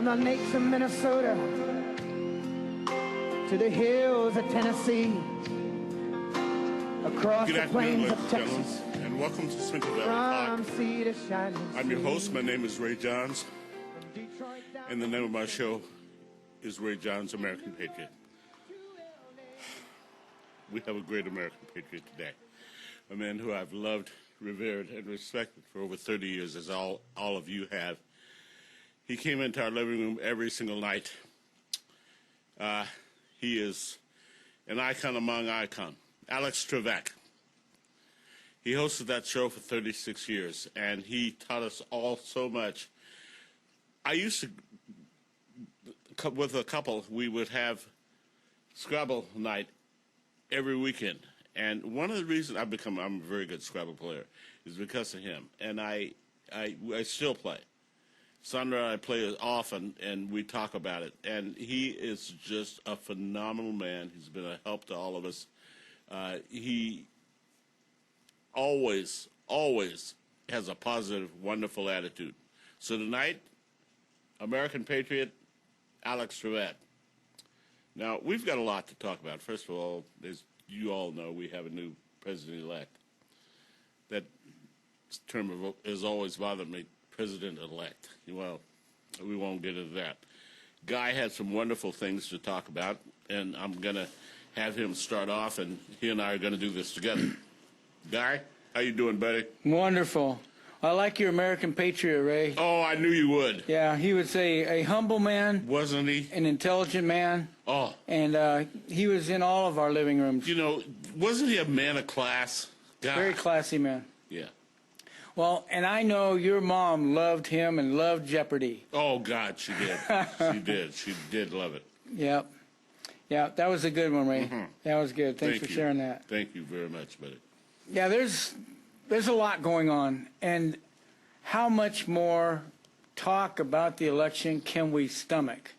the lakes of Minnesota to the hills of Tennessee, across the plains of Texas, and welcome to Central Valley from Talk. sea to shining sea. I'm your host. My name is Ray Johns, and the name of my show is Ray Johns, American Patriot. We have a great American patriot today, a man who I've loved, revered, and respected for over 30 years, as all of you have. He came into our living room every single night. He is an icon among icons, Alex Trebek. He hosted that show for 36 years, and he taught us all so much. I used to, with a couple, we would have Scrabble night every weekend. And one of the reasons I'm a very good Scrabble player is because of him. And I still play. Sandra and I play often, and we talk about it. And he is just a phenomenal man. He's been a help to all of us. He always has a positive, wonderful attitude. So tonight, American Patriot, Alex Trebek. Now, we've got a lot to talk about. First of all, as you all know, we have a new president-elect. That term has always bothered me, president-elect. Well, we won't get into that. Guy had some wonderful things to talk about, and I'm going to have him start off, and he and I are going to do this together. Guy, how you doing, buddy? Wonderful. I like your American Patriot, Ray. Oh, I knew you would. Yeah, he would say a humble man. Wasn't he? An intelligent man. Oh. And he was in all of our living rooms. You know, wasn't he a man of class? God. Very classy man. Yeah. Well, and I know your mom loved him and loved Jeopardy. Oh, God, she did. She did. She did love it. Yep. Yeah, that was a good one, Ray. Mm-hmm. That was good. Thanks Thank for sharing that. Thank you very much, buddy. Yeah, there's a lot going on. And how much more talk about the election can we stomach?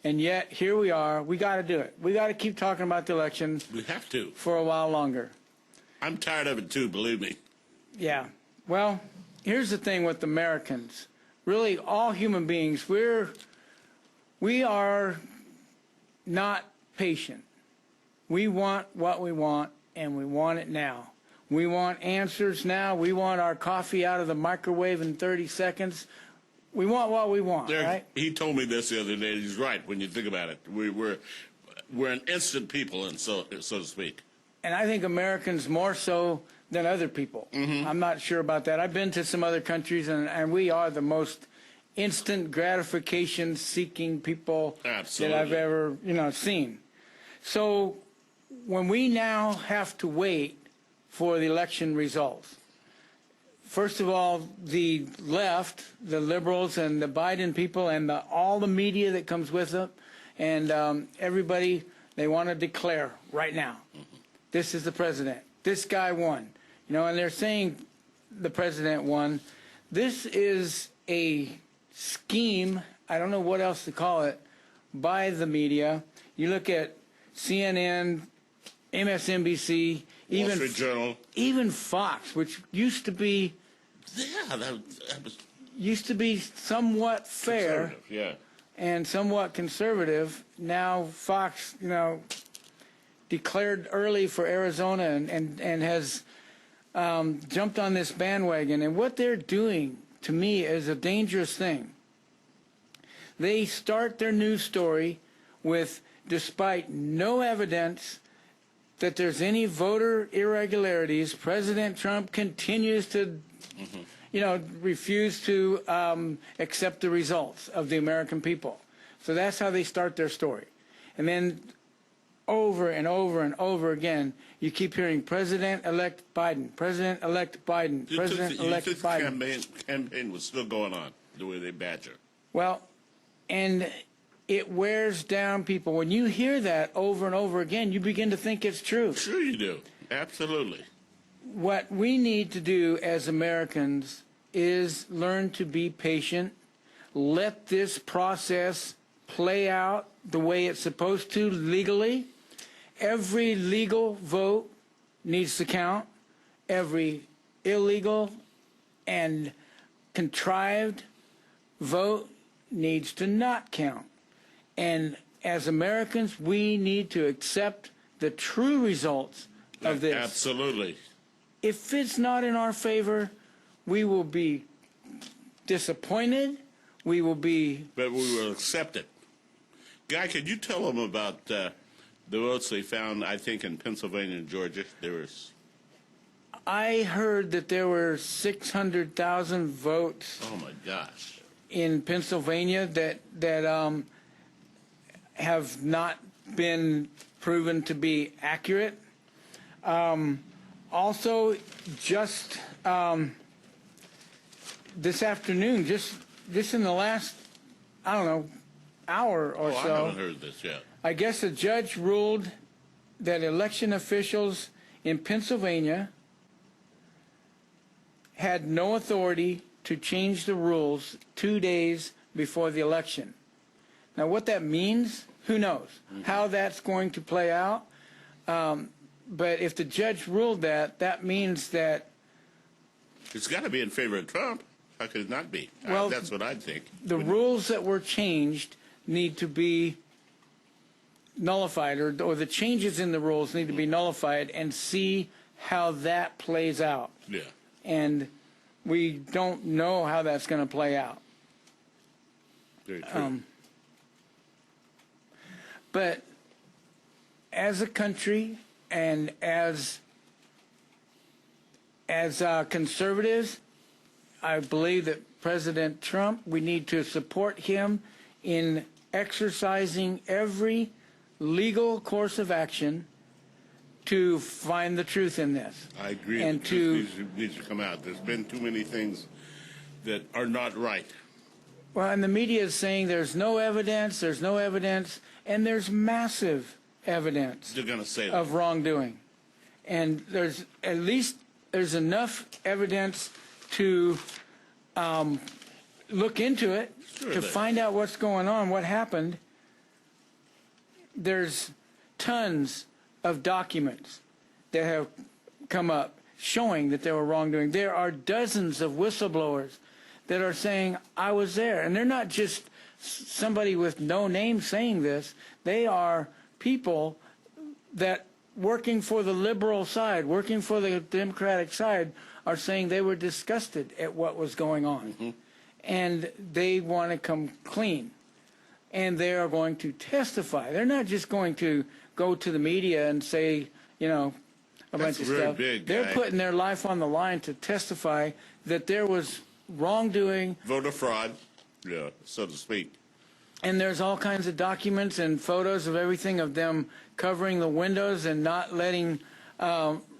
And yet, here we are. We got to do it. We got to keep talking about the election. We have to. For a while longer. I'm tired of it, too, believe me. Yeah. Well, here's the thing with Americans. Really, all human beings, we are not patient. We want what we want, and we want it now. We want answers now. We want our coffee out of the microwave in 30 seconds. We want what we want, right? He told me this the other day. He's right when you think about it. We're an instant people, and so to speak. And I think Americans more so than other people. Mm-hmm. I'm not sure about that. I've been to some other countries, and we are the most instant gratification-seeking people Absolutely. that I've ever, seen. So when we now have to wait for the election results, first of all, the left, the liberals and the Biden people and all the media that comes with it, and everybody, they want to declare right now, this is the president. This guy won. And they're saying the president won. This is a scheme, I don't know what else to call it, by the media. You look at CNN, MSNBC, Wall Street Journal, even Fox, which used to be that was used to be somewhat fair, yeah, and somewhat conservative. Now Fox, declared early for Arizona and has jumped on this bandwagon. And what they're doing, to me, is a dangerous thing. They start their news story with, despite no evidence that there's any voter irregularities, President Trump continues to, refuse to accept the results of the American people. So that's how they start their story. And then over and over and over again, you keep hearing President-elect Biden, President-elect Biden, President-elect Biden. The campaign was still going on the way they badger. Well, and it wears down people. When you hear that over and over again, you begin to think it's true. Sure you do. Absolutely. What we need to do as Americans is learn to be patient, let this process play out the way it's supposed to legally. Every legal vote needs to count. Every illegal and contrived vote needs to not count. And as Americans, we need to accept the true results of this. Absolutely. If it's not in our favor, we will be disappointed. We will be... But we will accept it. Guy, could you tell them about the votes they found, I think, in Pennsylvania and Georgia? I heard that there were 600,000 votes Oh, my gosh. in Pennsylvania that have not been proven to be accurate. Also, just this afternoon, just in the last, I don't know, hour or so. I haven't heard this yet. I guess a judge ruled that election officials in Pennsylvania had no authority to change the rules 2 days before the election. Now, what that means, who knows how that's going to play out. But if the judge ruled that, that means that... It's got to be in favor of Trump. How could it not be? Well, that's what I'd think. The rules that were changed need to be nullified, or the changes in the rules need to be nullified, and see how that plays out. Yeah. And we don't know how that's going to play out. Very true. But as a country and as conservatives, I believe that President Trump, we need to support him in exercising every legal course of action to find the truth in this. I agree. And This needs to come out. There's been too many things that are not right. Well, and the media is saying there's no evidence, and there's massive evidence They're going to say that. of wrongdoing. And there's enough evidence to look into it, to find out what's going on, what happened. There's tons of documents that have come up showing that there were wrongdoing. There are dozens of whistleblowers that are saying, I was there. And they're not just somebody with no name saying this. They are people that, working for the liberal side, working for the Democratic side, are saying they were disgusted at what was going on. Mm-hmm. And they want to come clean. And they are going to testify. They're not just going to go to the media and say, a bunch of stuff. They're putting their life on the line to testify that there was wrongdoing. Voter fraud, yeah, so to speak. And there's all kinds of documents and photos of everything, of them covering the windows and not letting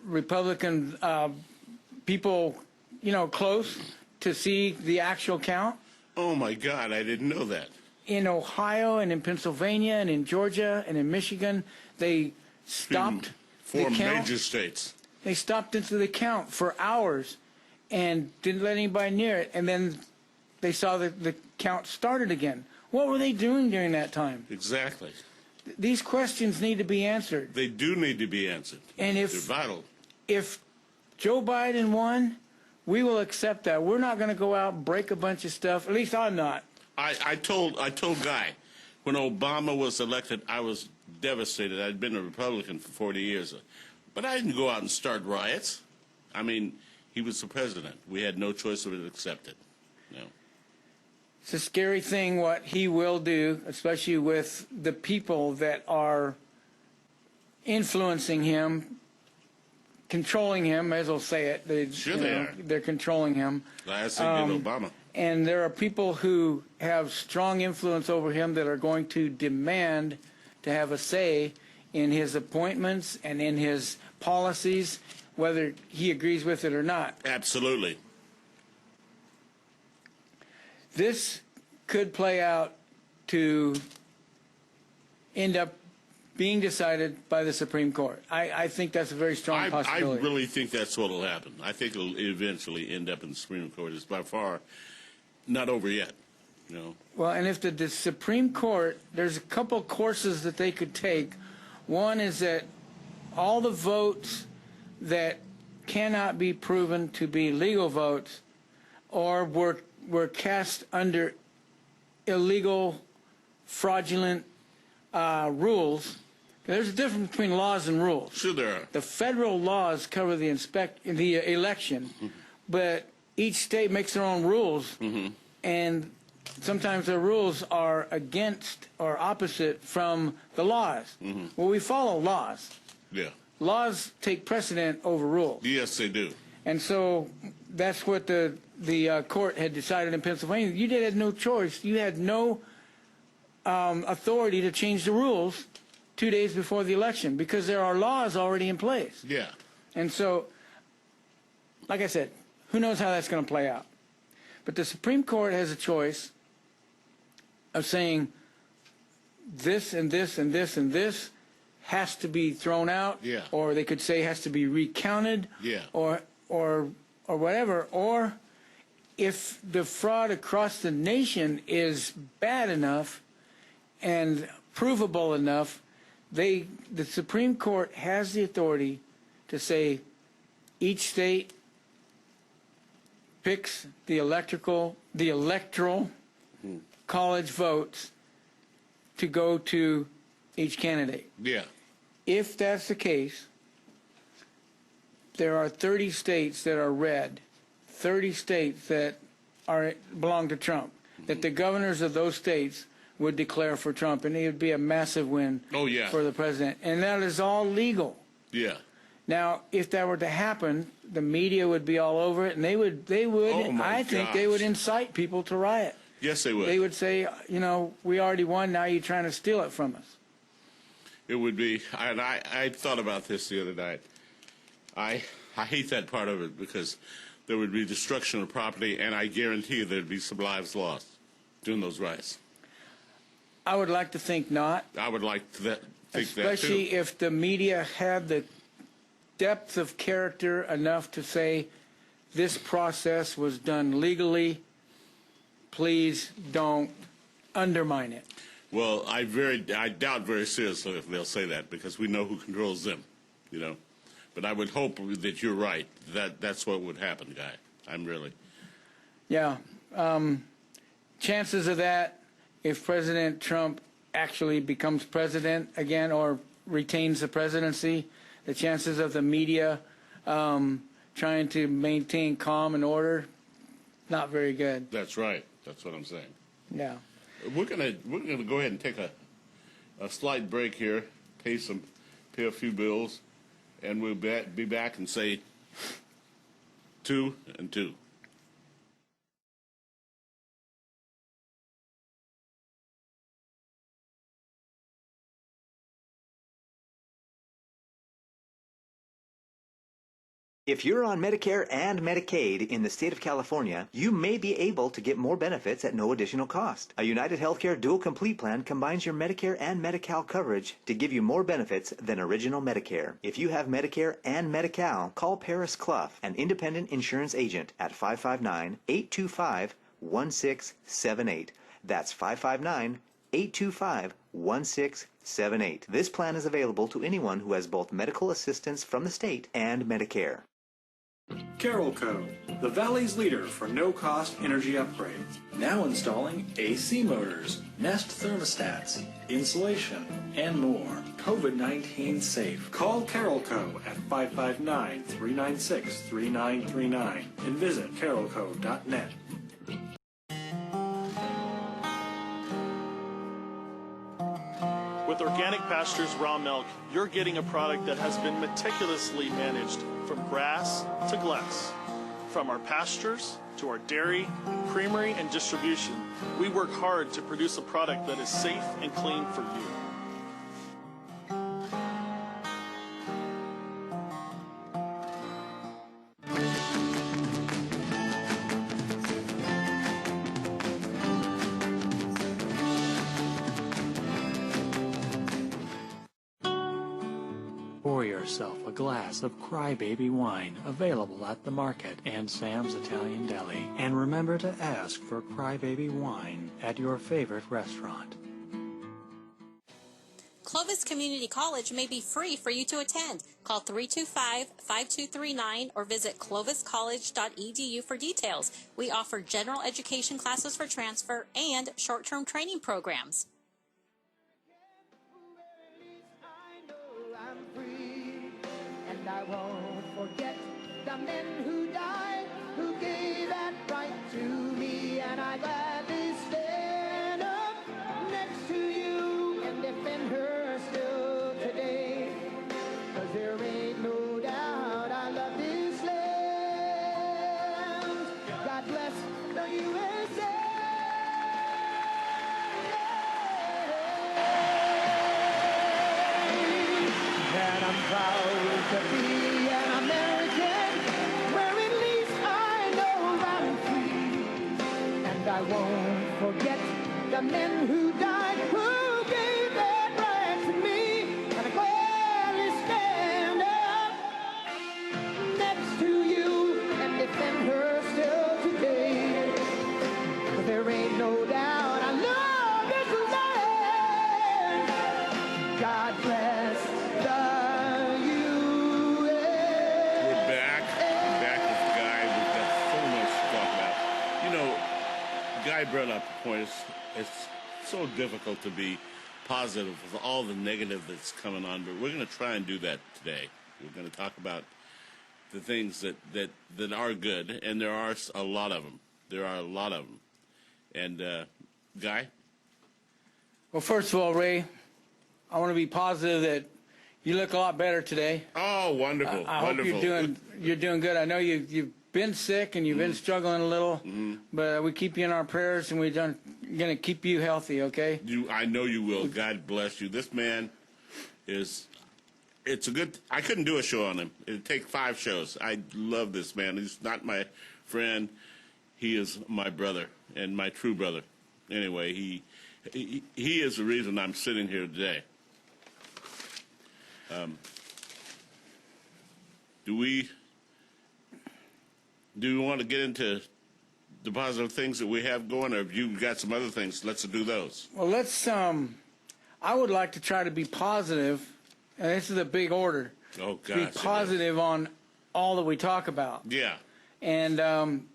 Republican people, close to see the actual count. Oh, my God, I didn't know that. In Ohio and in Pennsylvania and in Georgia and in Michigan, they stopped the count. 4 major states. They stopped into the count for hours and didn't let anybody near it. And then they saw that the count started again. What were they doing during that time? Exactly. These questions need to be answered. They do need to be answered. And they're vital. If Joe Biden won, we will accept that. We're not going to go out and break a bunch of stuff. At least I'm not. I told Guy, when Obama was elected, I was devastated. I'd been a Republican for 40 years. But I didn't go out and start riots. I mean, he was the president. We had no choice but to accept it. It's a scary thing what he will do, especially with the people that are influencing him, controlling him, as we'll say it. They're controlling him. Last thing did Obama. And there are people who have strong influence over him that are going to demand to have a say in his appointments and in his policies, whether he agrees with it or not. Absolutely. This could play out to end up being decided by the Supreme Court. I think that's a very strong possibility. I really think that's what will happen. I think it'll eventually end up in the Supreme Court. It's by far not over yet. Well, and if the Supreme Court, there's a couple courses that they could take. One is that all the votes that cannot be proven to be legal votes or were cast under illegal, fraudulent rules. There's a difference between laws and rules. Sure there are. The federal laws cover the election, but each state makes their own rules, and sometimes the rules are against or opposite from the laws. Well, we follow laws. Yeah. Laws take precedent over rules. Yes, they do. And so that's what the court had decided in Pennsylvania. You had no choice. You had no authority to change the rules 2 days before the election because there are laws already in place. Yeah. And so, like I said, who knows how that's going to play out. But the Supreme Court has a choice of saying this and this and this and this has to be thrown out, Yeah. or they could say has to be recounted, Yeah. or whatever, or if the fraud across the nation is bad enough and provable enough, the Supreme Court has the authority to say each state picks the electoral college votes to go to each candidate. Yeah. If that's the case, there are 30 states that are red, 30 states that belong to Trump, that the governors of those states would declare for Trump, and it would be a massive win for the president. And that is all legal. Yeah. Now, if that were to happen, the media would be all over it, and they would I think they would incite people to riot. Yes, they would. They would say, we already won, now you're trying to steal it from us. It would be, and I thought about this the other night. I hate that part of it because there would be destruction of property, and I guarantee there'd be some lives lost during those riots. I would like to think not. I would like to think that too. Especially if the media had the depth of character enough to say this process was done legally. Please don't undermine it. Well, I doubt very seriously if they'll say that because we know who controls them, But I would hope that you're right. That's what would happen, Guy. I'm really. Yeah. Chances of that, if President Trump actually becomes president again or retains the presidency, the chances of the media trying to maintain calm and order, not very good. That's right. That's what I'm saying. Yeah. We're gonna go ahead and take a slight break here, pay a few bills, and we'll be back and say 2 and 2. If you're on Medicare and Medicaid in the state of California, you may be able to get more benefits at no additional cost. A United Healthcare Dual Complete Plan combines your Medicare and Medi-Cal coverage to give you more benefits than original Medicare. If you have Medicare and Medi-Cal, call Paris Clough, an independent insurance agent, at 559-825-1678. That's 559-825-1678. This plan is available to anyone who has both medical assistance from the state and Medicare. Carolco, the Valley's leader for no-cost energy upgrades. Now installing AC motors, Nest thermostats, insulation, and more. COVID-19 safe. Call Carolco at 559-396-3939 and visit carolco.net. With Organic Pastures Raw Milk, you're getting a product that has been meticulously managed from grass to glass. From our pastures to our dairy, creamery, and distribution, we work hard to produce a product that is safe and clean for you. Pour yourself a glass of Crybaby wine available at the market and Sam's Italian Deli. And remember to ask for Crybaby wine at your favorite restaurant. Clovis Community College may be free for you to attend. Call 325-5239 or visit cloviscollege.edu for details. We offer general education classes for transfer and short-term training programs. I know I'm free, and I won't forget the men who died, who gave that right to me, and I gladly stand up next to you and defend her still today, 'cause there ain't no doubt I love this land. God bless the USA. And I'm proud to be an American, where at least I know I'm free. And I won't forget the men who died, who gave that right to me. And I gladly stand up next to you and defend her still today. 'Cause there ain't no doubt I love this land. God bless the We're back with Guy. We've got so much to talk about. You know, Guy brought up the point. It's so difficult to be positive with all the negative that's coming on, but we're going to try and do that today. We're going to talk about the things that are good, and there are a lot of them. There are a lot of them. And, Guy? Well, first of all, Ray, I want to be positive that you look a lot better today. Oh, wonderful. I wonderful. hope you're doing good. I know you've been sick and you've been struggling a little, but we keep you in our prayers, and we're going to keep you healthy, okay? I know you will. God bless you. This man is, I couldn't do a show on him. It'd take 5 shows. I love this man. He's not my friend. He is my brother and my true brother. Anyway, he is the reason I'm sitting here today. Do we want to get into the positive things that we have going, or have you got some other things? Let's do those. Well, let's, I would like to try to be positive, and this is a big order. Oh, gosh. Be positive on all that we talk about. Yeah. And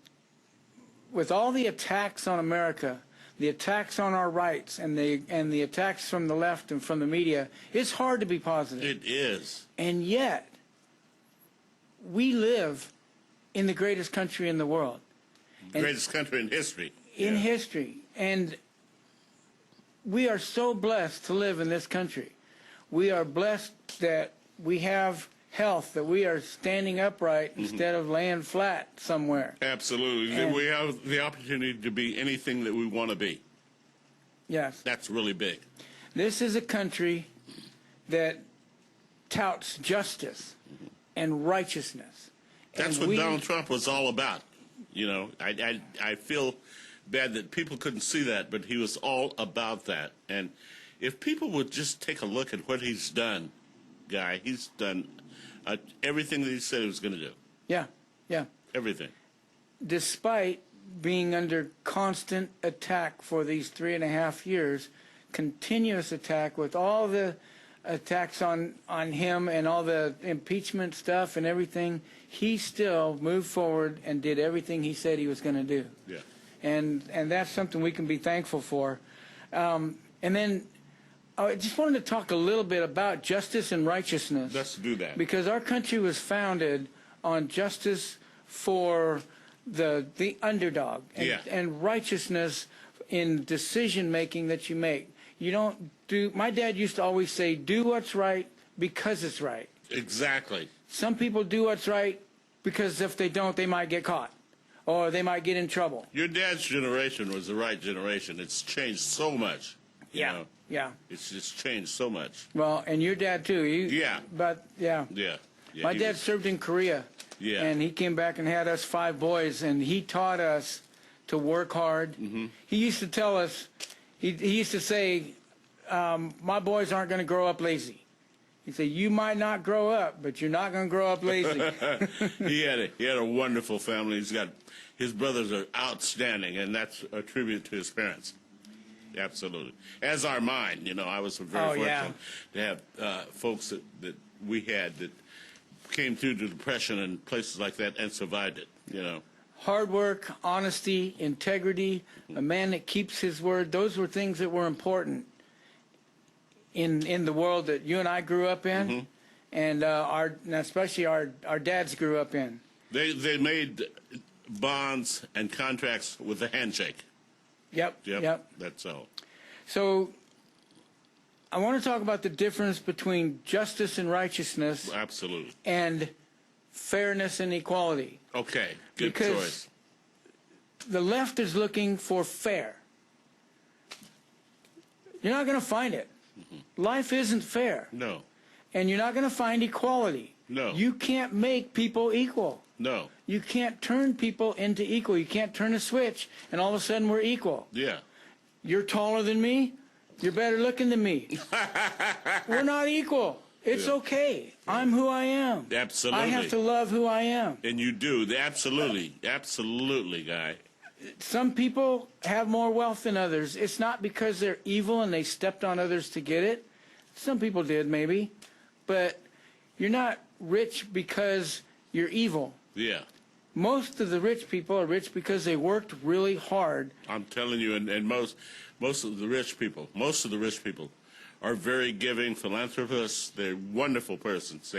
with all the attacks on America, the attacks on our rights, and the attacks from the left and from the media, it's hard to be positive. It is. And yet, we live in the greatest country in the world. Greatest country in history. In history. And we are so blessed to live in this country. We are blessed that we have health, that we are standing upright instead of laying flat somewhere. Absolutely. And we have the opportunity to be anything that we want to be. Yes. That's really big. This is a country that touts justice and righteousness. That's and what Donald Trump was all about. You know, I feel bad that people couldn't see that, but he was all about that. And if people would just take a look at what he's done, Guy, he's done everything that he said he was going to do. Yeah, yeah. Everything. Despite being under constant attack for these 3.5 years, continuous attack with all the attacks on him and all the impeachment stuff and everything, he still moved forward and did everything he said he was going to do. Yeah. And that's something we can be thankful for. And then I just wanted to talk a little bit about justice and righteousness. Let's do that. Because our country was founded on justice for the underdog and righteousness in decision making that you make. You don't do. My dad used to always say, "Do what's right because it's right." Exactly. Some people do what's right because if they don't, they might get caught or they might get in trouble. Your dad's generation was the right generation. It's changed so much. You know? Yeah. It's just changed so much. Well, and your dad too. Yeah. But yeah. My dad served in Korea. Yeah. And he came back and had us 5 boys, and he taught us to work hard. Mm-hmm. He used to tell us, he used to say, my boys aren't going to grow up lazy. He said, you might not grow up, but you're not going to grow up lazy. He had a wonderful family. His brothers are outstanding, and that's a tribute to his parents. Absolutely. As are mine. You know, I was very fortunate to have folks that we had that came through the Depression and places like that and survived it, you know. Hard work, honesty, integrity, a man that keeps his word, those were things that were important in the world that you and I grew up in, and especially our dads grew up in. They made bonds and contracts with a handshake. Yep. That's all. So I want to talk about the difference between justice and righteousness. Absolutely. And fairness and equality. Okay, good because choice. The left is looking for fair. You're not going to find it. Life isn't fair. No. And you're not going to find equality. No. You can't make people equal. No. You can't turn people into equal. You can't turn a switch and all of a sudden we're equal. Yeah. You're taller than me. You're better looking than me. We're not equal. It's okay. I'm who I am. Absolutely. I have to love who I am. And you do. Absolutely. Absolutely, Guy. Some people have more wealth than others. It's not because they're evil and they stepped on others to get it. Some people did, maybe. But you're not rich because you're evil. Yeah. Most of the rich people are rich because they worked really hard. I'm telling you, and most of the rich people are very giving philanthropists. They're wonderful persons.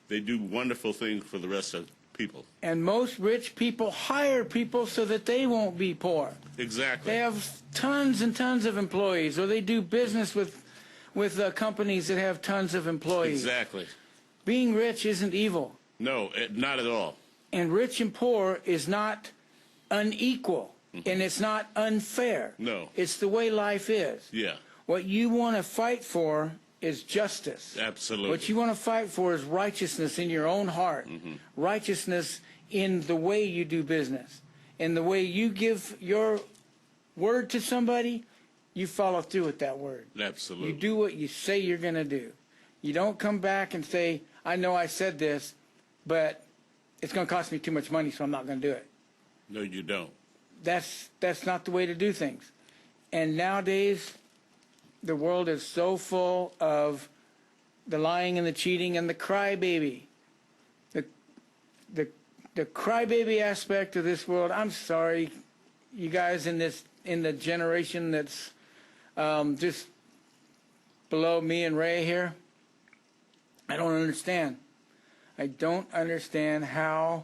They do wonderful things for the rest of people. And most rich people hire people so that they won't be poor. Exactly. They have tons and tons of employees, or they do business with companies that have tons of employees. Exactly. Being rich isn't evil. No, not at all. And rich and poor is not unequal, and it's not unfair. No. It's the way life is. Yeah. What you want to fight for is justice. Absolutely. What you want to fight for is righteousness in your own heart, righteousness in the way you do business, in the way you give your word to somebody, you follow through with that word. Absolutely. You do what you say you're going to do. You don't come back and say, I know I said this, but it's going to cost me too much money, so I'm not going to do it. No, you don't. That's not the way to do things. And nowadays, the world is so full of the lying and the cheating and the crybaby. The crybaby aspect of this world, I'm sorry, you guys in the generation that's just below me and Ray here, I don't understand. I don't understand how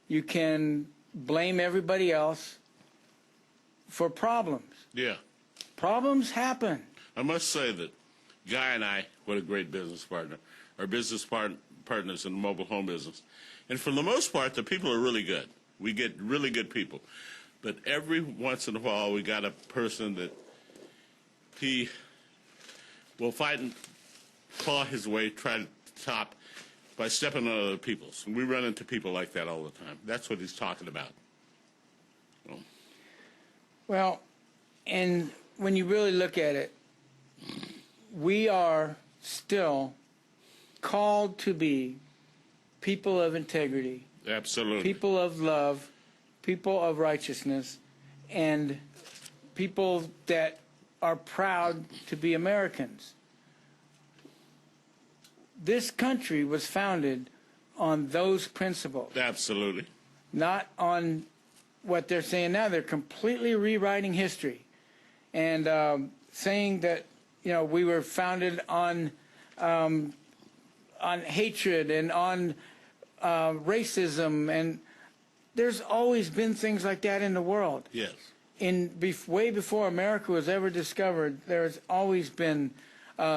you can blame everybody else for problems. Yeah. Problems happen. I must say that Guy and I, what a great business partner. Our business partners in the mobile home business. And for the most part, the people are really good. We get really good people. But every once in a while, we got a person that he will fight and claw his way, try to top by stepping on other people's. And we run into people like that all the time. That's what he's talking about. Well, and when you really look at it, we are still called to be people of integrity, Absolutely. people of love, people of righteousness, and people that are proud to be Americans. This country was founded on those principles. Absolutely. Not on what they're saying now. They're completely rewriting history and saying that, you know, we were founded on hatred and on racism, and there's always been things like that in the world. Yes. Way before America was ever discovered, there's always been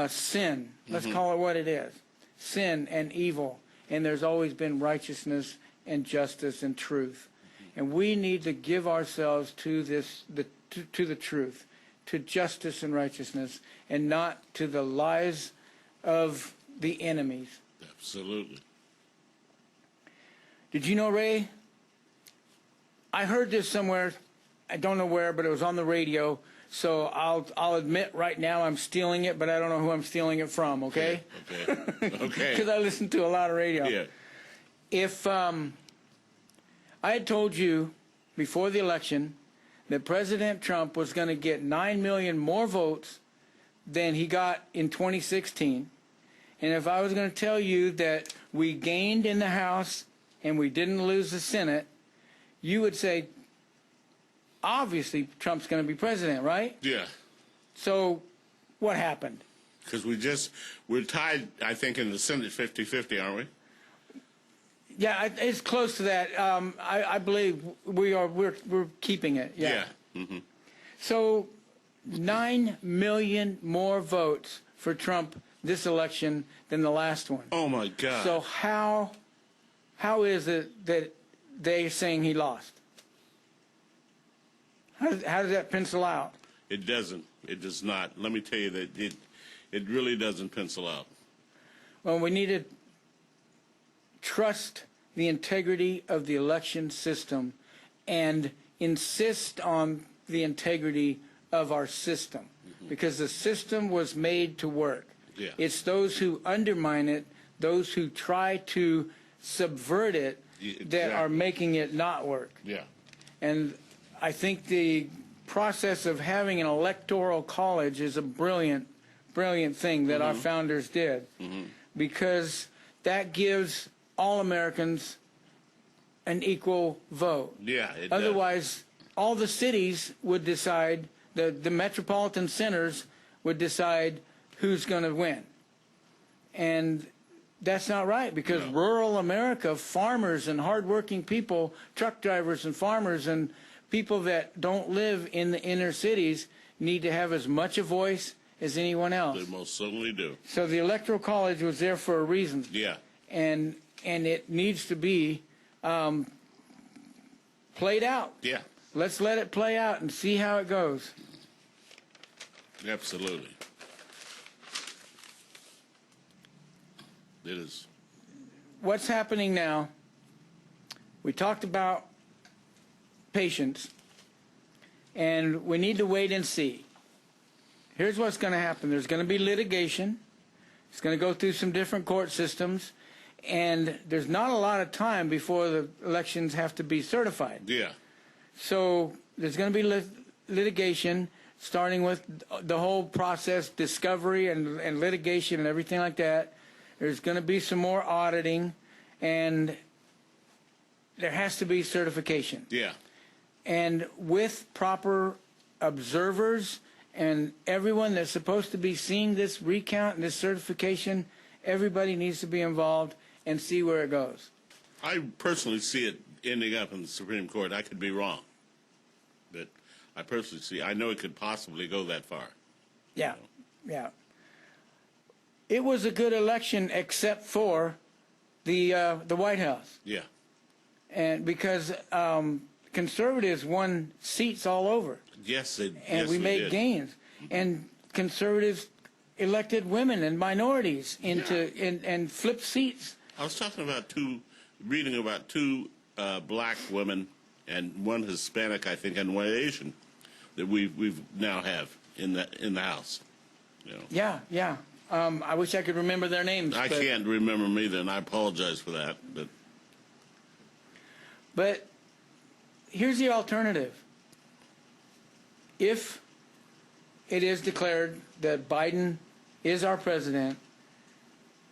sin. Let's call it what it is. Sin and evil. And there's always been righteousness and justice and truth. And we need to give ourselves to to the truth, to justice and righteousness, and not to the lies of the enemies. Absolutely. Did you know, Ray? I heard this somewhere. I don't know where, but it was on the radio. So I'll admit right now I'm stealing it, but I don't know who I'm stealing it from. Okay? Okay. Okay. Because I listen to a lot of radio. Yeah. If I had told you before the election that President Trump was going to get 9 million more votes than he got in 2016. And if I was going to tell you that we gained in the House and we didn't lose the Senate, you would say, obviously, Trump's going to be president, right? Yeah. So what happened? Because we're tied, I think, in the Senate 50-50, aren't we? Yeah, it's close to that. I believe we're keeping it. Yeah. Mm-hmm. So 9 million more votes for Trump this election than the last one. Oh my God. So how is it that they're saying he lost? How does that pencil out? It doesn't. It does not. Let me tell you that it really doesn't pencil out. Well, we need to trust the integrity of the election system and insist on the integrity of our system, because the system was made to work. Yeah. It's those who undermine it, those who try to subvert it, that are making it not work. Yeah. And I think the process of having an electoral college is a brilliant thing that our founders did, because that gives all Americans an equal vote. Yeah. Otherwise, all the cities would decide, the metropolitan centers would decide who's going to win. And that's not right, because rural America, farmers and hardworking people, truck drivers and farmers and people that don't live in the inner cities need to have as much a voice as anyone else. They most certainly do. So the Electoral College was there for a reason. Yeah. And it needs to be played out. Yeah. Let's let it play out and see how it goes. Absolutely. It is. What's happening now, we talked about patience, and we need to wait and see. Here's what's going to happen. There's going to be litigation. It's going to go through some different court systems, and there's not a lot of time before the elections have to be certified. Yeah. So there's going to be litigation, starting with the whole process, discovery and litigation and everything like that. There's going to be some more auditing, and there has to be certification. Yeah. And with proper observers and everyone that's supposed to be seeing this recount and this certification, everybody needs to be involved and see where it goes. I personally see it ending up in the Supreme Court. I could be wrong, but I personally I know it could possibly go that far. Yeah, yeah. It was a good election except for the White House. Yeah. And because conservatives won seats all over. Yes, and we made gains. And conservatives elected women and minorities into and flipped seats. I was talking about reading about two black women and one Hispanic, I think, and one Asian that we've now have in the House. You know. Yeah, yeah. I wish I could remember their names. I can't remember them either, and I apologize for that. But here's the alternative. If it is declared that Biden is our president,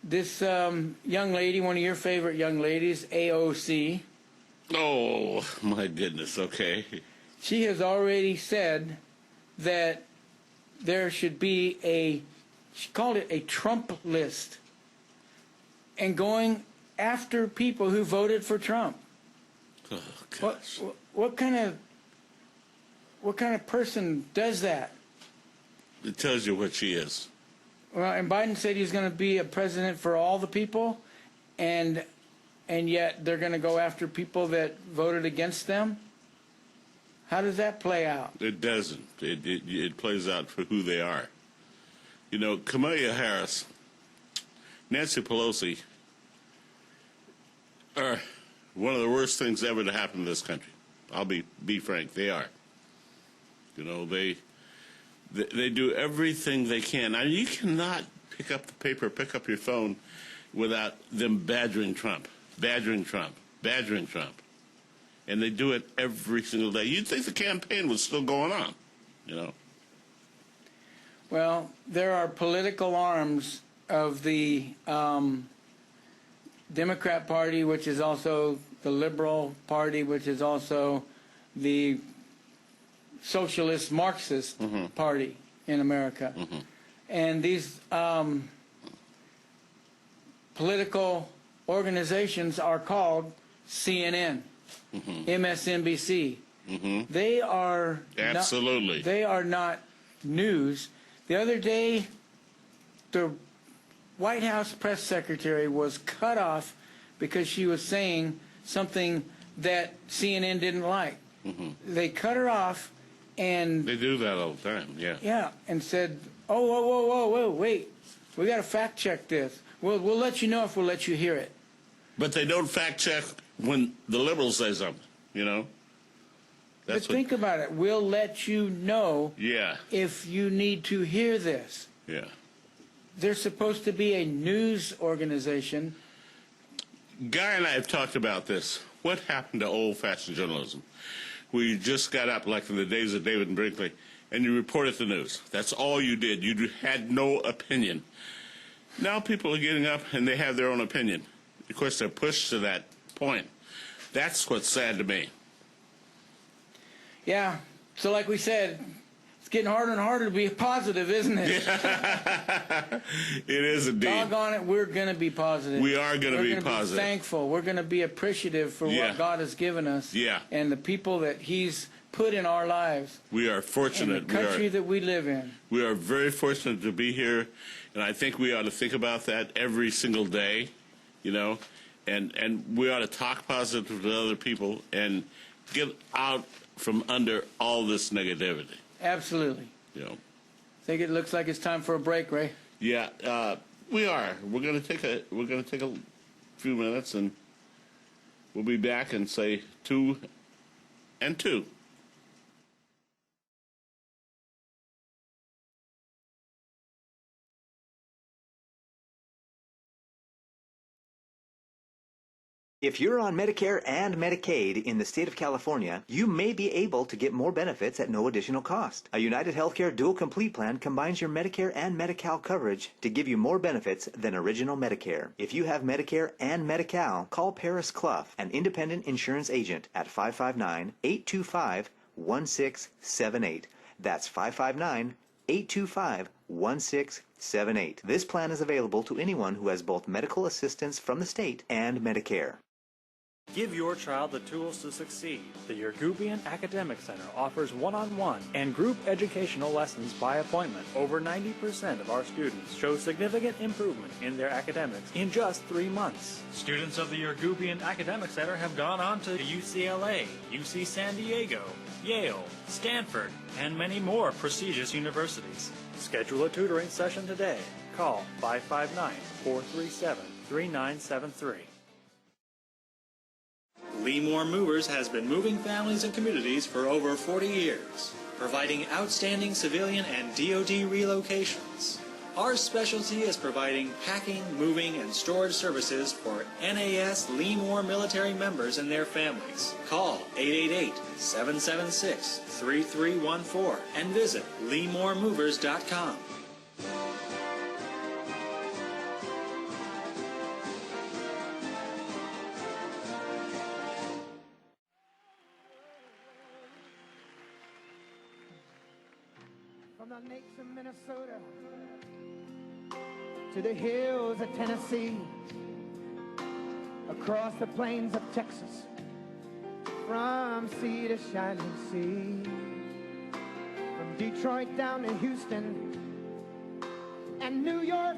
this young lady, one of your favorite young ladies, AOC. Oh, my goodness, okay. She has already said that there should be she called it a Trump list, and going after people who voted for Trump. Oh, gosh. What kind of person does that? It tells you what she is. Well, and Biden said he's going to be a president for all the people, and yet they're going to go after people that voted against them. How does that play out? It doesn't. It plays out for who they are. You know, Kamala Harris, Nancy Pelosi are one of the worst things ever to happen to this country. I'll be frank, they are. You know, they do everything they can. I mean, you cannot pick up the paper, pick up your phone without them badgering Trump, badgering Trump, badgering Trump. And they do it every single day. You'd think the campaign was still going on, you know. Well, there are political arms of the Democrat Party, which is also the Liberal Party, which is also the Socialist Marxist Party in America. And these political organizations are called CNN, MSNBC. They are Absolutely. they are not news. The other day, the White House press secretary was cut off because she was saying something that CNN didn't like. They cut her off, and They do that all the time, yeah. yeah, and said, "Oh, whoa, wait, we got to fact check this. We'll let you know if we'll let you hear it." But they don't fact check when the liberals say something, you know. But think about it. We'll let you know Yeah, if you need to hear this. yeah. They're supposed to be a news organization. Guy and I have talked about this. What happened to old-fashioned journalism? We just got up, like in the days of David and Brinkley, and you reported the news. That's all you did. You had no opinion. Now people are getting up and they have their own opinion. Of course, they're pushed to that point. That's what's sad to me. Yeah. So like we said, it's getting harder and harder to be positive, isn't it? It is indeed. Doggone it, we're going to be positive. We are going to be We're going to positive. be thankful. We're going to be appreciative for Yeah. what God has given us Yeah. and the people that He's put in our lives We are and fortunate. the country that we live in. We are very fortunate to be here, and I think we ought to think about that every single day, you know, and we ought to talk positive to other people and get out from under all this negativity. Absolutely. You know. I think it looks like it's time for a break, Ray. Yeah, we are. We're going to take a few minutes, and we'll be back and say 2 and 2. If you're on Medicare and Medicaid in the state of California, you may be able to get more benefits at no additional cost. A United Healthcare Dual Complete Plan combines your Medicare and Medi-Cal coverage to give you more benefits than original Medicare. If you have Medicare and Medi-Cal, call Paris Clough, an independent insurance agent, at 559-825-1678. That's 559-825-1678. This plan is available to anyone who has both medical assistance from the state and Medicare. Give your child the tools to succeed. The Yergubian Academic Center offers one-on-one and group educational lessons by appointment. Over 90% of our students show significant improvement in their academics in just 3 months. Students of the Yergubian Academic Center have gone on to UCLA, UC San Diego, Yale, Stanford, and many more prestigious universities. Schedule a tutoring session today. Call 559-437-3973. Leemore Movers has been moving families and communities for over 40 years, providing outstanding civilian and DoD relocations. Our specialty is providing packing, moving, and storage services for NAS Leemore military members and their families. Call 888-776-3314 and visit LeemoreMovers.com. From the lakes of Minnesota to the hills of Tennessee, across the plains of Texas, from sea to shining sea, from Detroit down to Houston and New York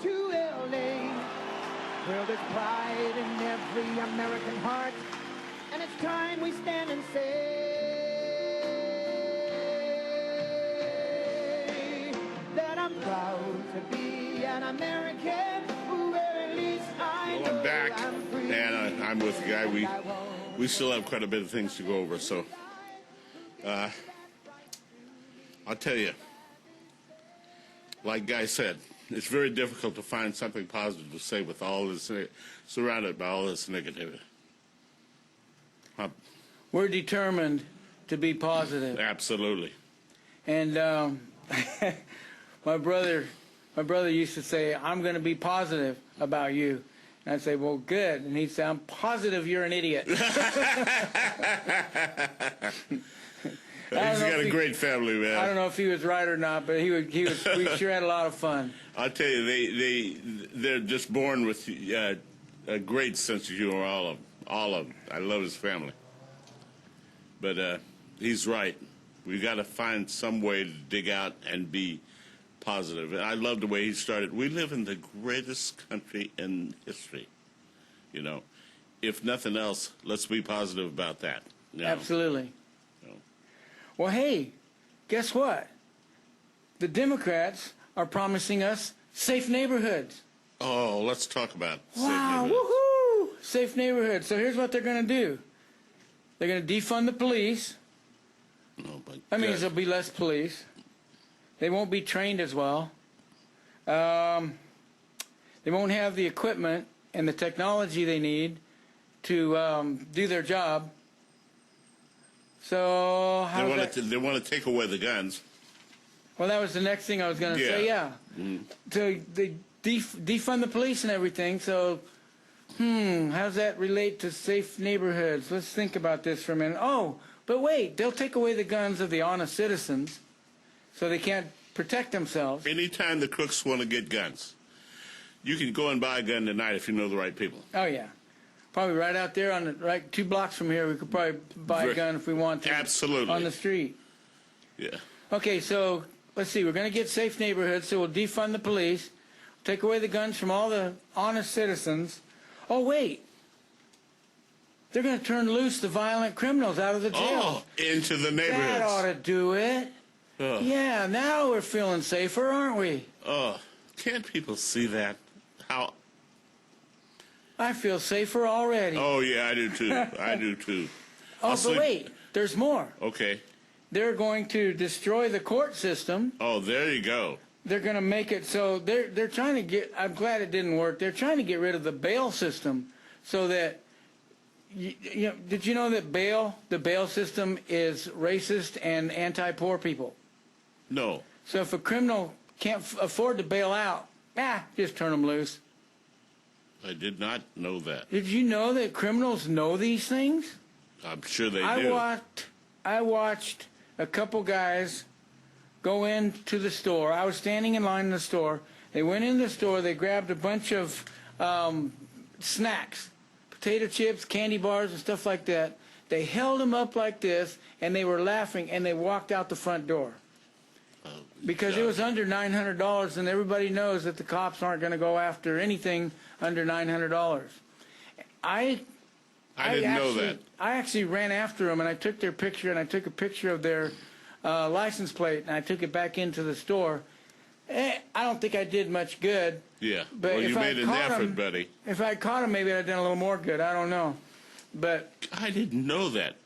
to LA. Well, there's pride in every American heart, and it's time we stand and say that I'm proud to be an American, where at least I Well, know I'm back, I'm free. and I'm with the guy. We still have quite a bit of things to go over, so I'll tell you, like Guy said, it's very difficult to find something positive to say with all this, surrounded by all this negativity. we're determined to be positive. Absolutely. And my brother used to say, "I'm going to be positive about you." And I'd say, "Well, good." And he'd say, "I'm positive you're an idiot." He's got a great family, man. I don't know if he was right or not, but we sure had a lot of fun. I'll tell you, they're just born with a great sense of humor, all of them. I love his family. But he's right. We've got to find some way to dig out and be positive. And I love the way he started. We live in the greatest country in history. You know, if nothing else, let's be positive about that. You know? Absolutely. Well, hey, guess what? The Democrats are promising us safe neighborhoods. Oh, let's talk about safe Wow, neighborhoods. woohoo! Safe neighborhoods. So here's what they're going to do. They're going to defund the police. Oh, my That means God. there'll be less police. They won't be trained as well. They won't have the equipment and the technology they need to do their job. So how They want to take away the guns. Well, that was the next thing I was going to say. Yeah. So they defund the police and everything. So, how does that relate to safe neighborhoods? Let's think about this for a minute. Oh, but wait, they'll take away the guns of the honest citizens, so they can't protect themselves. Anytime the crooks want to get guns, you can go and buy a gun tonight if you know the right people. Oh yeah, probably right out there on the right 2 blocks from here. We could probably buy a gun if we want to. Absolutely. On the street. Yeah. Okay, so let's see. We're going to get safe neighborhoods, so we'll defund the police, take away the guns from all the honest citizens. Oh, wait. They're going to turn loose the violent criminals out of the jail. Oh, into the neighborhoods. That ought to do it. Yeah, now we're feeling safer, aren't we? Oh, can't people see that? How? I feel safer already. Oh, yeah, I do too. I do too. Oh, but wait. There's more. Okay. They're going to destroy the court system. Oh, there you go. They're going to make it so they're trying to get. I'm glad it didn't work. They're trying to get rid of the bail system, so that you know. Did you know that the bail system is racist and anti-poor people? No. So if a criminal can't afford to bail out, just turn them loose. I did not know that. Did you know that criminals know these things? I'm sure they do. I watched a couple guys go into the store. I was standing in line in the store. They went in the store. They grabbed a bunch of snacks, potato chips, candy bars, and stuff like that. They held them up like this, and they were laughing, and they walked out the front door. Because it was under $900, and everybody knows that the cops aren't going to go after anything under $900. I didn't know that. I actually ran after them, and I took their picture, and I took a picture of their license plate, and I took it back into the store. I don't think I did much good. Yeah. But well, you if made an effort, buddy. If I caught them, maybe I'd have done a little more good. I don't know. But I didn't know that.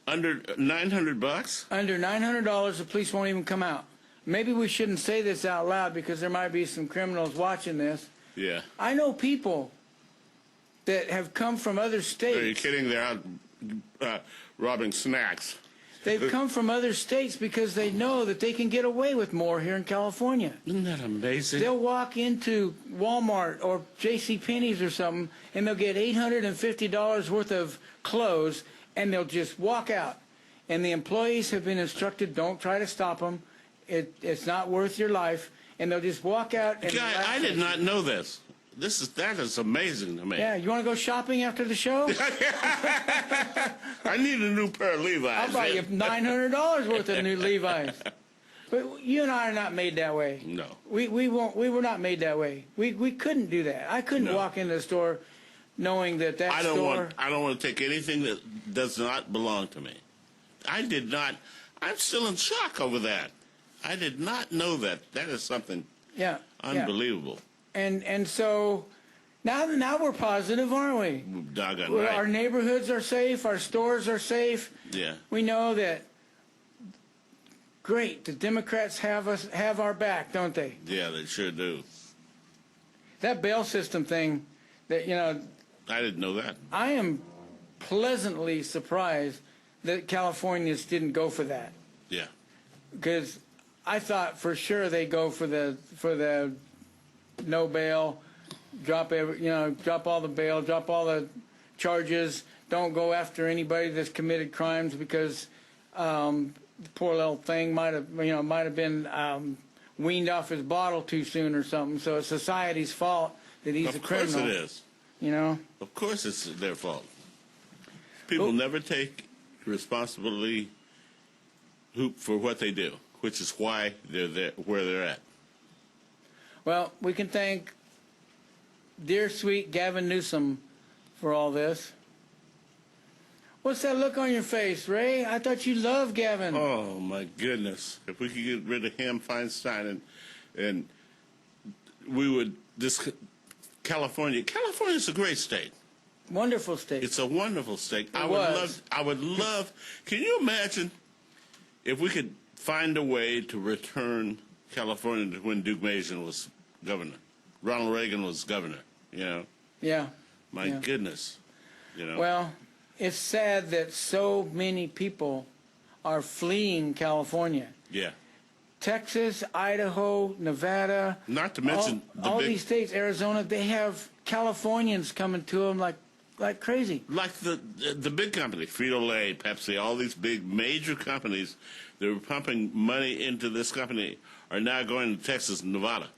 Under $900? Under $900, the police won't even come out. Maybe we shouldn't say this out loud because there might be some criminals watching this. Yeah. I know people that have come from other states. Are you kidding? They're out robbing snacks. They've come from other states because they know that they can get away with more here in California. Isn't that amazing? They'll walk into Walmart or JCPenney's or something, and they'll get $850 worth of clothes, and they'll just walk out. And the employees have been instructed, don't try to stop them. It's not worth your life. And they'll just walk out. And Guy, I did not know this. That is amazing to me. Yeah, you want to go shopping after the show? I need a new pair of Levi's. I'll buy you $900 worth of new Levi's. But you and I are not made that way. No. We were not made that way. We couldn't do that. I couldn't walk into the store knowing that I don't want to take anything that does not belong to me. I did not. I'm still in shock over that. I did not know that. That is something unbelievable. And so now we're positive, aren't we? Doggone right. Our neighborhoods are safe. Our stores are safe. Yeah. We know that. Great. The Democrats have our back, don't they? Yeah, they sure do. That bail system thing, that I didn't know that. I am pleasantly surprised that Californians didn't go for that, Yeah. because I thought for sure they go for the no bail, drop all the bail, drop all the charges, don't go after anybody that's committed crimes, because the poor little thing might have been weaned off his bottle too soon or something. So it's society's fault that he's a criminal. Of course it is. You know. Of course it's their fault. People never take responsibility for what they do, which is why they're there, where they're at. Well, we can thank dear sweet Gavin Newsom for all this. What's that look on your face, Ray? I thought you loved Gavin. Oh my goodness! If we could get rid of him, Feinstein, and we would California's a great state. Wonderful state. It's a wonderful state. I would love. Can you imagine if we could find a way to return California to when Duke Mason was governor, Ronald Reagan was governor? You know. Yeah. My goodness. You know. Well, it's sad that so many people are fleeing California. Yeah. Texas, Idaho, Nevada. Not to mention all these states, Arizona, they have Californians coming to them like crazy. Like the big company, Frito-Lay, Pepsi, all these big major companies that were pumping money into this company are now going to Texas and Nevada.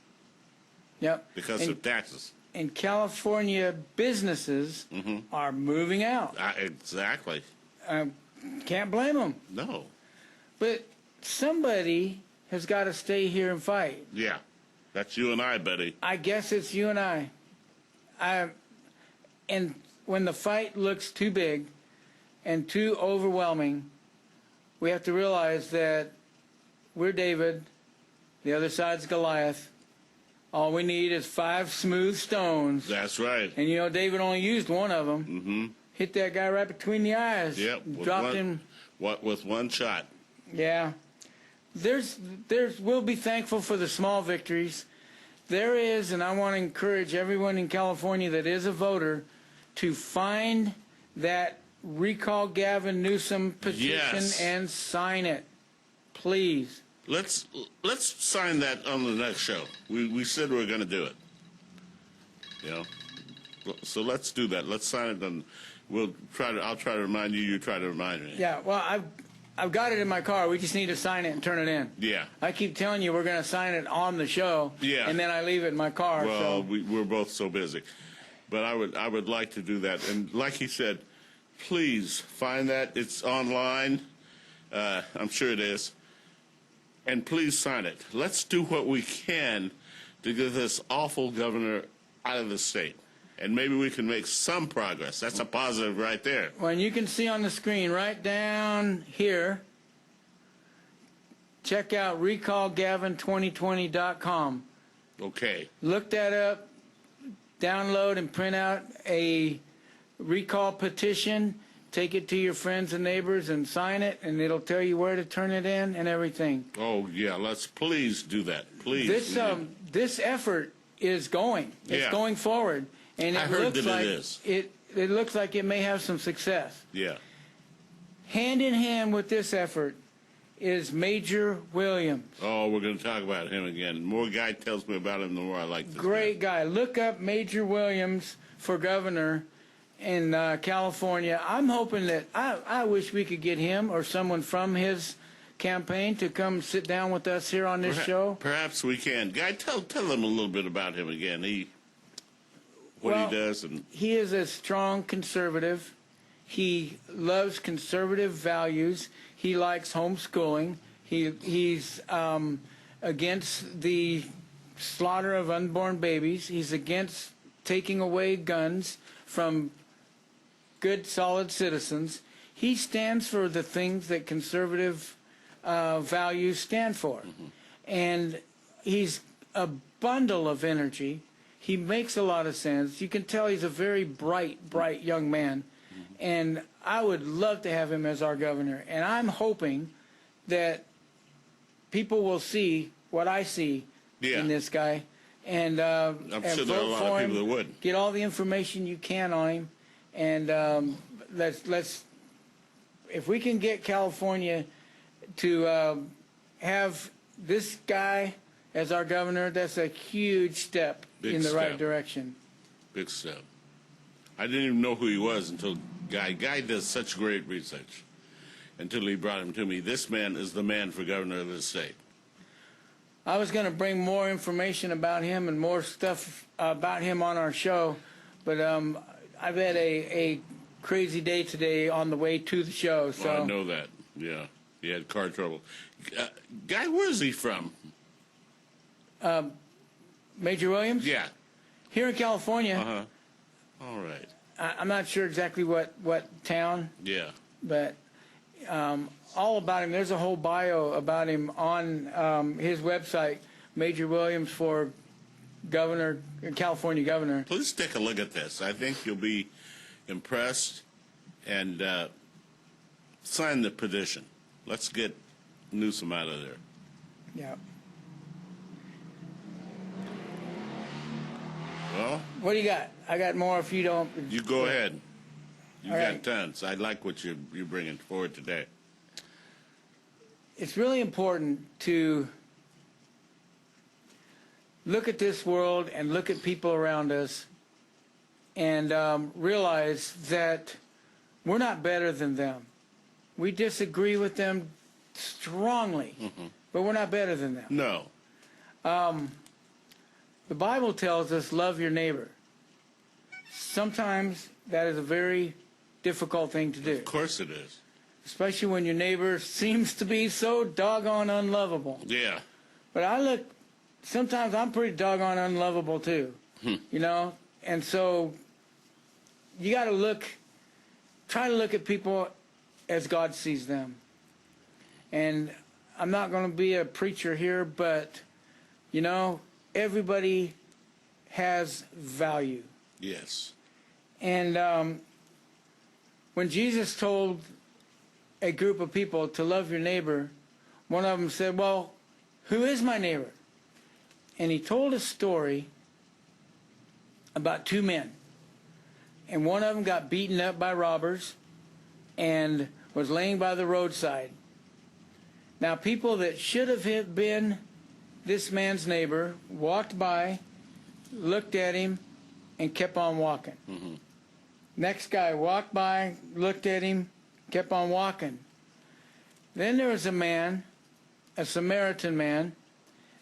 Yep. Because of taxes. And California businesses are moving out. Exactly. Can't blame them. No. But somebody has got to stay here and fight. Yeah. That's you and I, buddy. I guess it's you and I. And when the fight looks too big and too overwhelming, we have to realize that we're David, the other side's Goliath. All we need is 5 smooth stones. That's right. And, David only used one of them. Mm-hmm. Hit that guy right between the eyes. Yep. Dropped him. With one shot. Yeah. We'll be thankful for the small victories. There is, and I want to encourage everyone in California that is a voter to find that Recall Gavin Newsom petition and sign it. Please. Let's sign that on the next show. We said we were going to do it. So let's do that. Let's sign it, and I'll try to remind you. You try to remind me. Yeah. Well, I've got it in my car. We just need to sign it and turn it in. Yeah. I keep telling you we're going to sign it on the show. Yeah. And then I leave it in my car. Well, we're both so busy, but I would like to do that. And like he said, please find that. It's online. I'm sure it is. And please sign it. Let's do what we can to get this awful governor out of the state. And maybe we can make some progress. That's a positive right there. Well, and you can see on the screen right down here, check out recallgavin2020.com. Okay. Look that up, download and print out a recall petition, take it to your friends and neighbors and sign it, and it'll tell you where to turn it in and everything. Oh, yeah, let's please do that. Please. This effort is going. It's going forward. And I heard that it is. It looks like it may have some success. Yeah. Hand in hand with this effort is Major Williams. Oh, we're going to talk about him again. The more guy tells me about him, the more I like this Great guy. Look up Major Williams for governor in California. I'm hoping that I wish we could get him or someone from his campaign to come sit down with us here on this show. Perhaps we can. Guy, tell them a little bit about him again. What he does. And he is a strong conservative. He loves conservative values. He likes homeschooling. He's against the slaughter of unborn babies. He's against taking away guns from good, solid citizens. He stands for the things that conservative values stand for. And he's a bundle of energy. He makes a lot of sense. You can tell he's a very bright young man. And I would love to have him as our governor. And I'm hoping that people will see what I see in this guy. And, I'm sure there are a lot of people that would. Get all the information you can on him. And let's if we can get California to have this guy as our governor, that's a huge step in the right direction. Big step. I didn't even know who he was until Guy does such great research until he brought him to me. This man is the man for governor of the state. I was going to bring more information about him and more stuff about him on our show, but I've had a crazy day today on the way to the show. So I know that. Yeah, he had car trouble. Guy, where is he from? Major Williams? Yeah. Here in California. Uh-huh. All right. I'm not sure exactly what town, Yeah. but all about him. There's a whole bio about him on his website, Major Williams for governor, California governor. Please take a look at this. I think you'll be impressed, and sign the petition. Let's get Newsom out of there. Yeah. Well, What do you got? I got more if you don't. you go ahead. You All got right. tons. I like what you're bringing forward today. It's really important to look at this world and look at people around us and realize that we're not better than them. We disagree with them strongly, but we're not better than them. No. The Bible tells us, love your neighbor. Sometimes that is a very difficult thing to do, Of course it is. especially when your neighbor seems to be so doggone unlovable. Yeah. But sometimes I'm pretty doggone unlovable too, you know? And so you got to try to look at people as God sees them. And I'm not going to be a preacher here, but, you know, everybody has value. Yes. And when Jesus told a group of people to love your neighbor, one of them said, well, who is my neighbor? And he told a story about two men. And one of them got beaten up by robbers and was laying by the roadside. Now, people that should have been this man's neighbor walked by, looked at him, and kept on walking. Next guy walked by, looked at him, kept on walking. Then there was a man, a Samaritan man,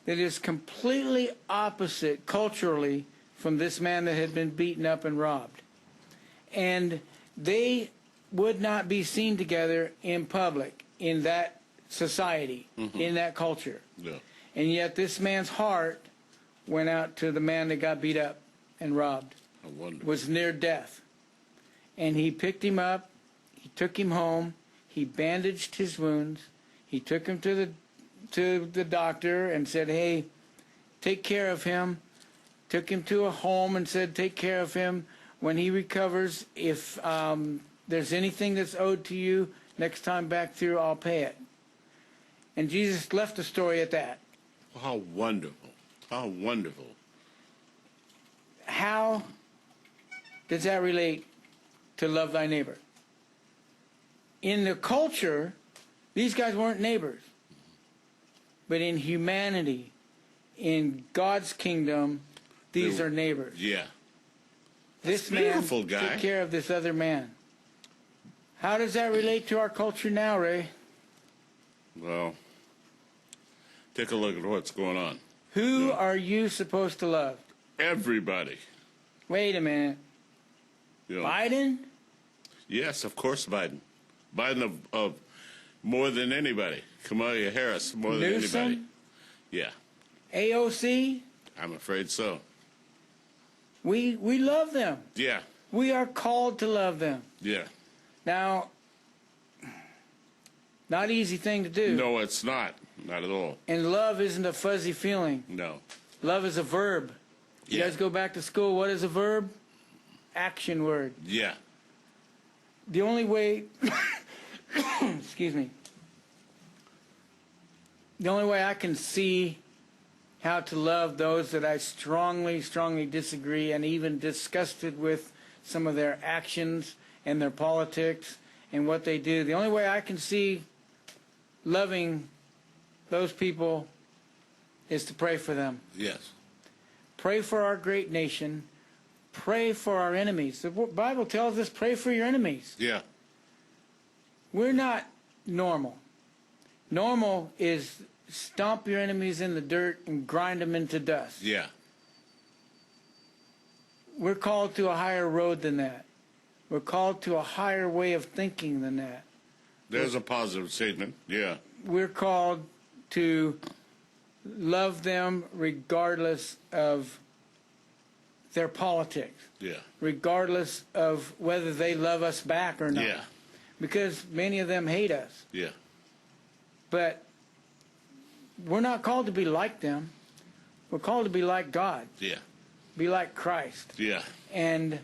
that is completely opposite culturally from this man that had been beaten up and robbed. And they would not be seen together in public, in that society, in that culture. Yeah. And yet this man's heart went out to the man that got beat up and robbed, I wonder. was near death. And he picked him up, he took him home, he bandaged his wounds, he took him to the doctor and said, hey, take care of him. Took him to a home and said, take care of him. When he recovers, if there's anything that's owed to you, next time back through, I'll pay it. And Jesus left the story at that. How wonderful. How wonderful. How does that relate to love thy neighbor? In the culture, these guys weren't neighbors. But in humanity, in God's kingdom, these are neighbors. Yeah. This beautiful man guy. took care of this other man. How does that relate to our culture now, Ray? Well, take a look at what's going on. Who are you supposed to love? Everybody. Wait a minute. You know, Biden? yes, of course, Biden. Biden of more than anybody. Kamala Harris, more than Newsom? anybody. Yeah, AOC? I'm afraid so. We love them. Yeah, We are called to love them. yeah. Now, not easy thing to do. No, it's not. Not at all. And love isn't a fuzzy feeling. No. Love is a verb. You Yeah. guys go back to school. What is a verb? Action word. Yeah. The only way, excuse me, the only way I can see how to love those that I strongly, strongly disagree and even disgusted with some of their actions and their politics and what they do. The only way I can see loving those people is to pray for them. Yes. Pray for our great nation. Pray for our enemies. The Bible tells us pray for your enemies. Yeah. We're not normal. Normal is stomp your enemies in the dirt and grind them into dust. Yeah. We're called to a higher road than that. We're called to a higher way of thinking than that. There's a positive statement. Yeah. We're called to love them regardless of their politics, Yeah. regardless of whether they love us back or not. Yeah. Because many of them hate us. Yeah. But we're not called to be like them. We're called to be like God, Yeah. be like Christ. Yeah. And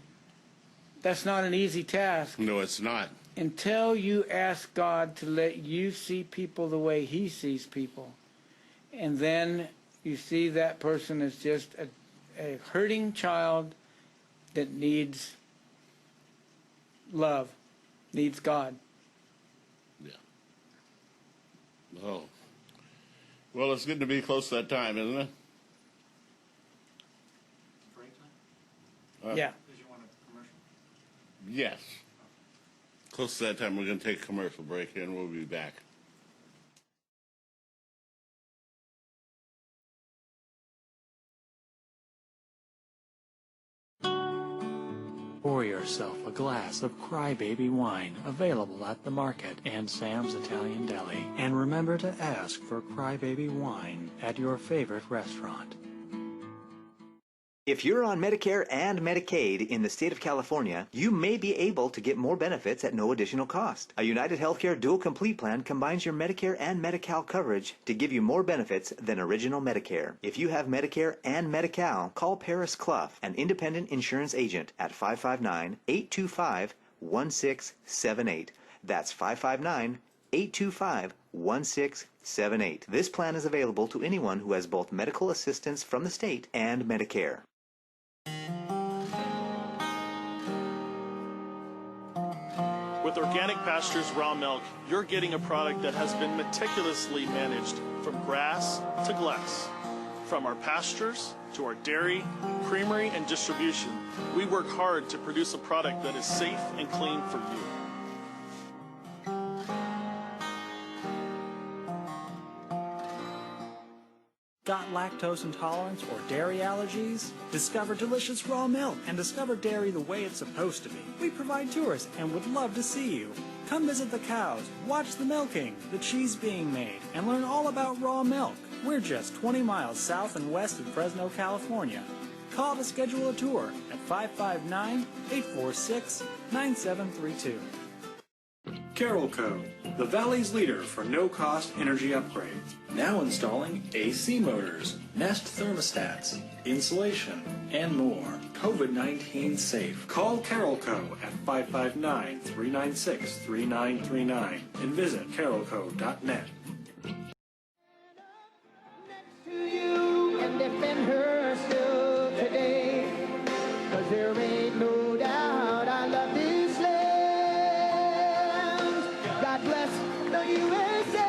that's not an easy task No, it's not. until you ask God to let you see people the way He sees people. And then you see that person as just a hurting child that needs love, needs God. Yeah. Oh. Well, it's good to be close to that time, isn't it? Yeah. Yes. Close to that time, we're going to take a commercial break, and we'll be back. Pour yourself a glass of Crybaby wine, available at the market and Sam's Italian Deli. And remember to ask for Crybaby wine at your favorite restaurant. If you're on Medicare and Medicaid in the state of California, you may be able to get more benefits at no additional cost. A United Healthcare Dual Complete plan combines your Medicare and Medi-Cal coverage to give you more benefits than original Medicare. If you have Medicare and Medi-Cal, call Paris Clough, an independent insurance agent, at 559-825-1678. That's 559-825-1678. This plan is available to anyone who has both medical assistance from the state and Medicare. With Organic Pastures Raw Milk, you're getting a product that has been meticulously managed from grass to glass. From our pastures to our dairy, creamery, and distribution, we work hard to produce a product that is safe and clean for you. Got lactose intolerance or dairy allergies? Discover delicious raw milk and discover dairy the way it's supposed to be. We provide tours and would love to see you. Come visit the cows, watch the milking, the cheese being made, and learn all about raw milk. We're just 20 miles south and west of Fresno, California. Call to schedule a tour at 559-846-9732. Carroll Co., the Valley's leader for no-cost energy upgrades. Now installing AC motors, Nest thermostats, insulation, and more. COVID-19 safe. Call Carroll Co. at 559-396-3939 and visit carrollco.net. To you and defend her still today, 'cause there ain't no doubt I love these lands. God bless the USA.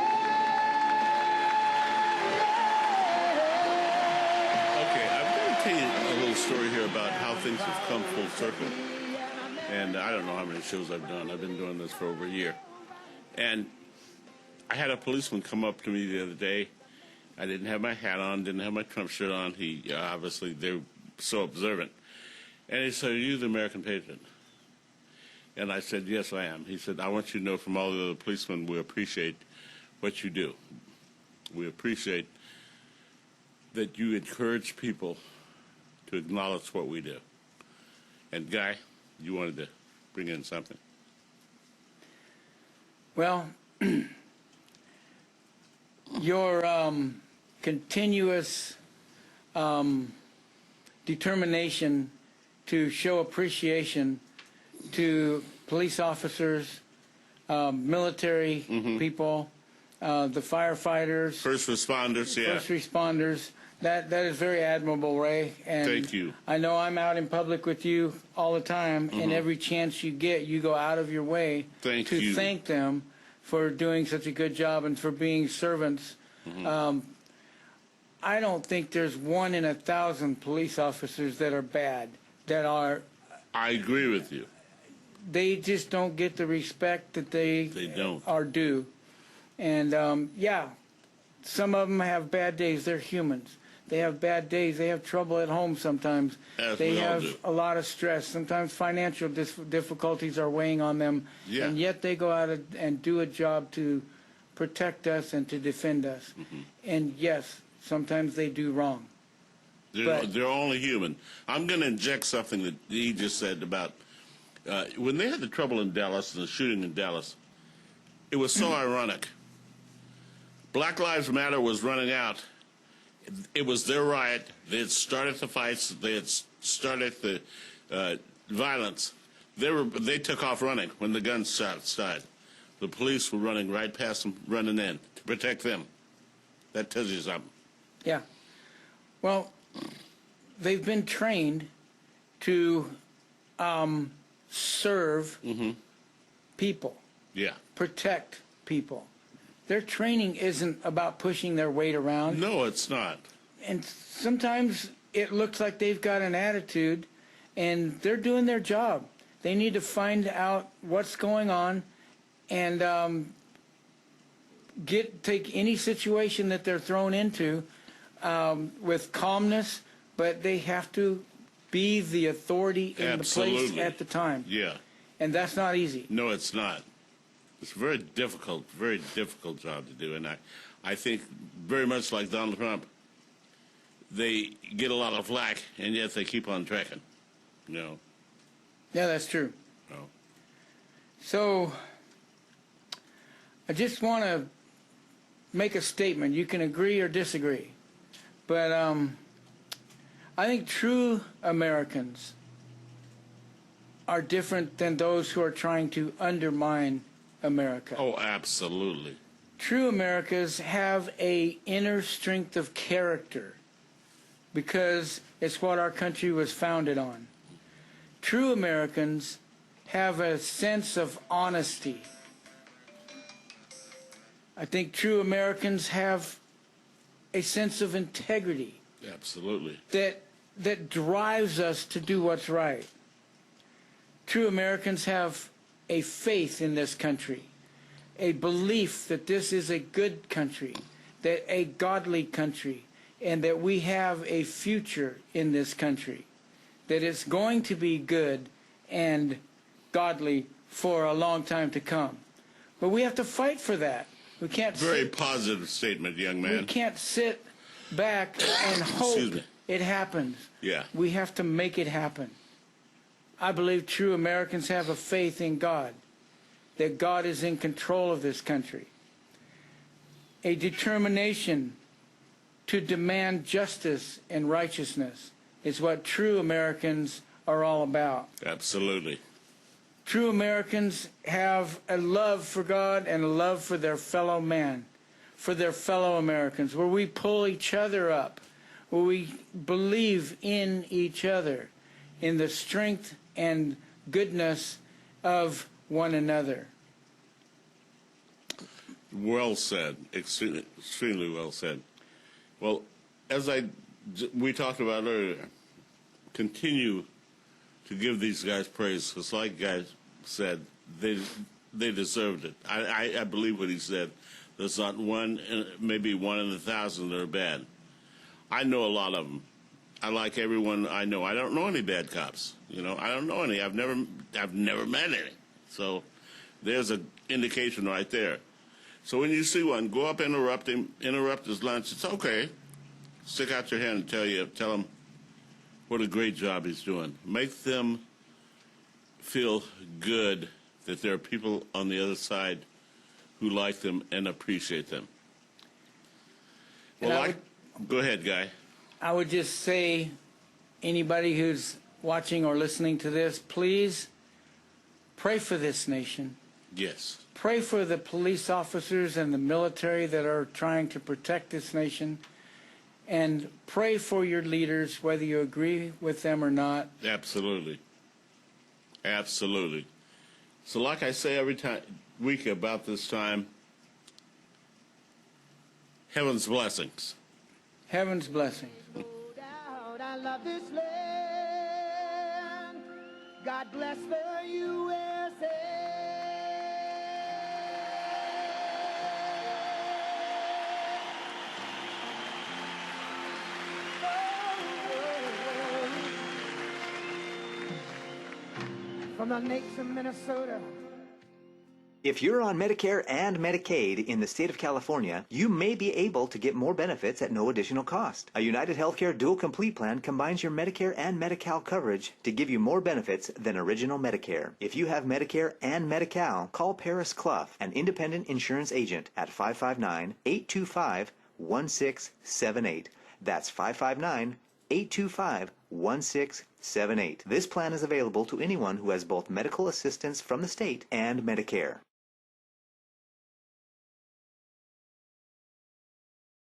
Okay, I'm going to tell you a little story here about how things have come full circle. And I don't know how many shows I've done. I've been doing this for over a year. And I had a policeman come up to me the other day. I didn't have my hat on, didn't have my Trump shirt on. He obviously, they're so observant. And he said, "Are you the American Patriot?" And I said, "Yes, I am." He said, "I want you to know from all the other policemen, we appreciate what you do. We appreciate that you encourage people to acknowledge what we do." And Guy, you wanted to bring in something. Well, your continuous determination to show appreciation to police officers, military people, the firefighters, First responders, yeah. first responders, That is very admirable, Ray. And Thank you. I know I'm out in public with you all the time, and every chance you get, you go out of your way Thank to you. thank them for doing such a good job and for being servants. I don't think there's 1 in 1,000 police officers that are bad, that are. I agree with you. They just don't get the respect that they don't. are due. And yeah, some of them have bad days. They're humans. They have bad days. They have trouble at home sometimes. As They we all have do. a lot of stress. Sometimes financial difficulties are weighing on them. Yeah. And yet they go out and do a job to protect us and to defend us. And yes, sometimes they do wrong. They're only human. I'm going to inject something that he just said about when they had the trouble in Dallas, the shooting in Dallas, it was so ironic. Black Lives Matter was running out. It was their riot. They had started the fights. They had started the violence. They took off running when the guns started. The police were running right past them, running in to protect them. That tells you something. Yeah. Well, they've been trained to serve people, protect people. Their training isn't about pushing their weight around. No, it's not. And sometimes it looks like they've got an attitude, and they're doing their job. They need to find out what's going on and take any situation that they're thrown into with calmness, but they have to be the authority in the place at the time. Yeah. And that's not easy. No, it's not. It's a very difficult job to do. And I think very much like Donald Trump, they get a lot of flack, and yet they keep on tracking. You know? Yeah, that's true. No. So I just want to make a statement. You can agree or disagree. But I think true Americans are different than those who are trying to undermine America. Oh, absolutely. True Americans have an inner strength of character because it's what our country was founded on. True Americans have a sense of honesty. I think true Americans have a sense of integrity. Absolutely. That drives us to do what's right. True Americans have a faith in this country, a belief that this is a good country, that a godly country, and that we have a future in this country, that it's going to be good and godly for a long time to come. But we have to fight for that. We can't Very positive statement, young man. We can't sit back and hope it happens. Yeah. We have to make it happen. I believe true Americans have a faith in God, that God is in control of this country. A determination to demand justice and righteousness is what true Americans are all about. Absolutely. True Americans have a love for God and a love for their fellow man, for their fellow Americans, where we pull each other up, where we believe in each other, in the strength and goodness of one another. Well said. Extremely well said. Well, as we talked about earlier, continue to give these guys praise, because like guys said, they deserved it. I believe what he said. There's not one, maybe 1 in 1,000 that are bad. I know a lot of them. I like everyone I know. I don't know any bad cops. You know, I don't know any. I've never met any. So there's an indication right there. So when you see one, go up, interrupt his lunch. It's okay. Stick out your hand and tell him what a great job he's doing. Make them feel good that there are people on the other side who like them and appreciate them. Well, go ahead, Guy. I would just say, anybody who's watching or listening to this, please pray for this nation. Yes. Pray for the police officers and the military that are trying to protect this nation. and pray for your leaders, whether you agree with them or not. Absolutely. Absolutely. So like I say every week about this time, heaven's blessings. Heaven's blessings. No doubt I love this land. God bless the USA. From the lakes of Minnesota. If you're on Medicare and Medicaid in the state of California, you may be able to get more benefits at no additional cost. A United Healthcare Dual Complete Plan combines your Medicare and Medi-Cal coverage to give you more benefits than original Medicare. If you have Medicare and Medi-Cal, call Paris Clough, an independent insurance agent, at 559-825-1678. That's 559-825-1678. This plan is available to anyone who has both medical assistance from the state and Medicare.